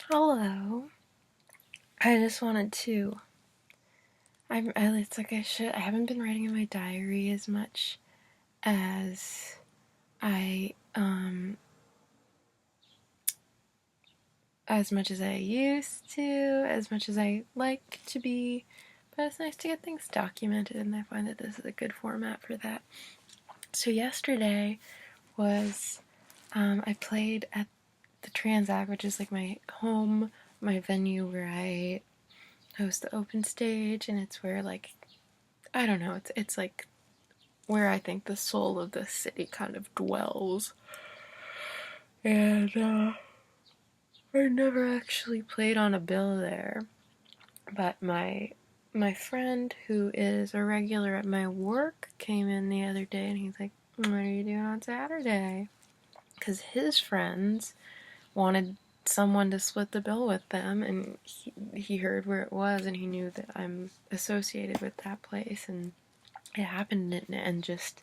Hello. I just wanted to. It's like I haven't been writing in my diary as much as I, as much as I used to, as much as I like to be. But it's nice to get things documented, and I find that this is a good format for that. So yesterday was, I played at the Transact, which is like my venue where I host the open stage, and it's where I don't know, it's like where I think the soul of the city kind of dwells. And I never actually played on a bill there, but my friend who is a regular at my work came in the other day and he's like, "What are you doing on Saturday?" Because his friends wanted someone to split the bill with them, and he heard where it was, and he knew that I'm associated with that place, and it happened, and just,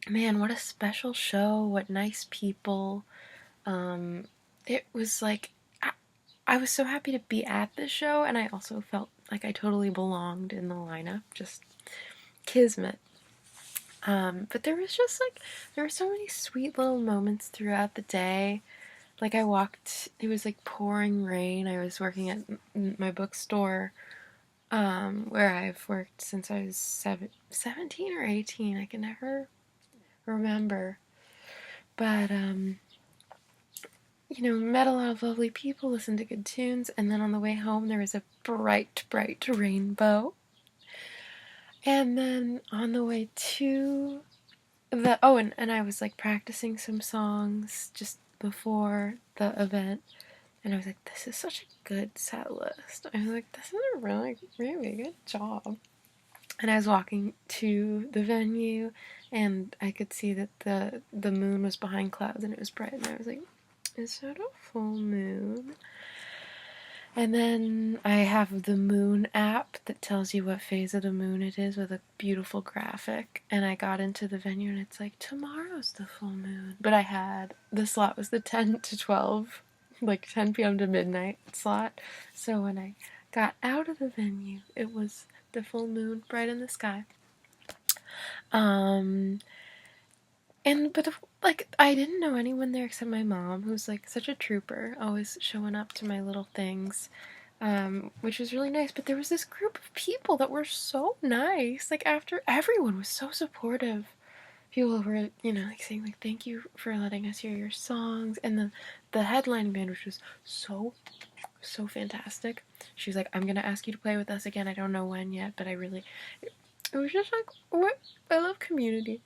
man, what a special show, what nice people. It was like, I was so happy to be at the show, and I also felt like I totally belonged in the lineup, just kismet. But there were so many sweet little moments throughout the day. Like it was like pouring rain. I was working at my bookstore, where I've worked since I was 17 or 18. I can never remember. But, met a lot of lovely people, listened to good tunes, and then on the way home there was a bright, bright rainbow. And then on the way to and I was like practicing some songs just before the event, and I was like, this is such a good set list. I was like, this is a really, really good job. And I was walking to the venue, and I could see that the moon was behind clouds, and it was bright, and I was like, is that a full moon? And then I have the moon app that tells you what phase of the moon it is with a beautiful graphic. And I got into the venue and it's like, tomorrow's the full moon. But the slot was the 10 to 12, like 10 p.m. to midnight slot. So when I got out of the venue, it was the full moon bright in the sky. But I didn't know anyone there except my mom, who's like such a trooper, always showing up to my little things, which was really nice. But there was this group of people that were so nice. Like after everyone was so supportive. People were, like saying like, "Thank you for letting us hear your songs," and the headline band, which was so fantastic. She was like, "I'm gonna ask you to play with us again. I don't know when yet, but it was just like, what, I love community."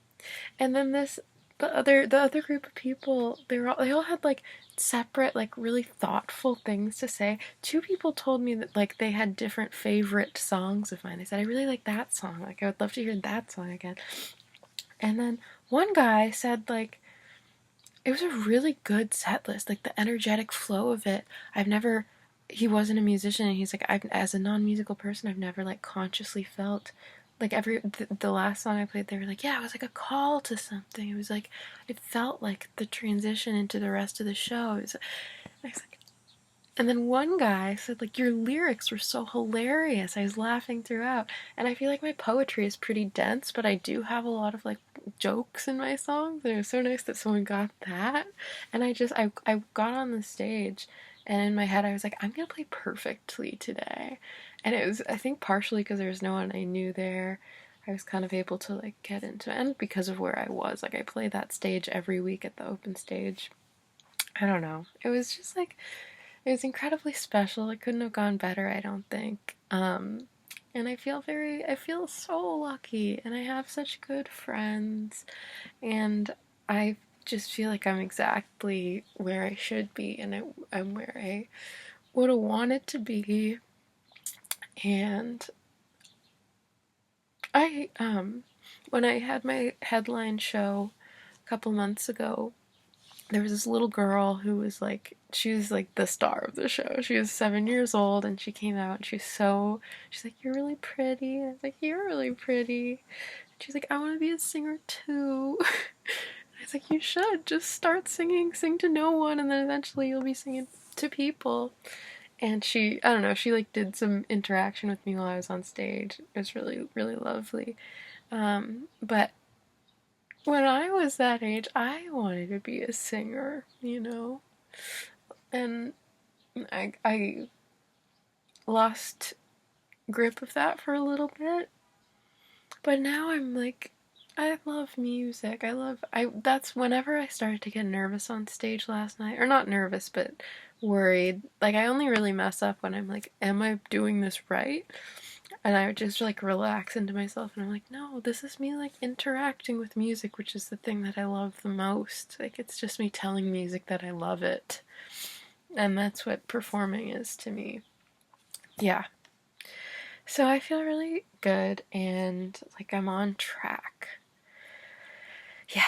And then the other group of people, they all had like separate, like really thoughtful things to say. Two people told me that like they had different favorite songs of mine. They said, I really like that song. Like I would love to hear that song again. And then one guy said like it was a really good set list, like the energetic flow of it. He wasn't a musician, and he's like, as a non-musical person, I've never like consciously felt like the last song I played, they were like, yeah, it was like a call to something. It was like, it felt like the transition into the rest of the show. I was like, and then one guy said, like, your lyrics were so hilarious. I was laughing throughout. And I feel like my poetry is pretty dense, but I do have a lot of, like, jokes in my songs. And it was so nice that someone got that. And I got on the stage, and in my head I was like, I'm gonna play perfectly today. And it was, I think, partially because there was no one I knew there. I was kind of able to, like, get into it. And because of where I was. Like, I play that stage every week at the open stage. I don't know. It was just, like, it was incredibly special. It couldn't have gone better, I don't think. And I feel so lucky, and I have such good friends, and I just feel like I'm exactly where I should be, and I'm where I would have wanted to be. And when I had my headline show a couple months ago, there was this little girl who was like, she was like the star of the show. She was 7 years old, and she came out, and she's like, you're really pretty. And I was like, you're really pretty. And she's like, I want to be a singer too. It's like, you should just start singing, sing to no one, and then eventually you'll be singing to people. And she, I don't know, she like did some interaction with me while I was on stage. It was really, really lovely. But when I was that age, I wanted to be a singer, you know? And I lost grip of that for a little bit. But now I'm like, I love music. That's whenever I started to get nervous on stage last night, or not nervous, but worried. Like, I only really mess up when I'm like, am I doing this right? And I would just like relax into myself, and I'm like, no, this is me like interacting with music, which is the thing that I love the most. Like, it's just me telling music that I love it. And that's what performing is to me. Yeah. So I feel really good, and like I'm on track. Yeah.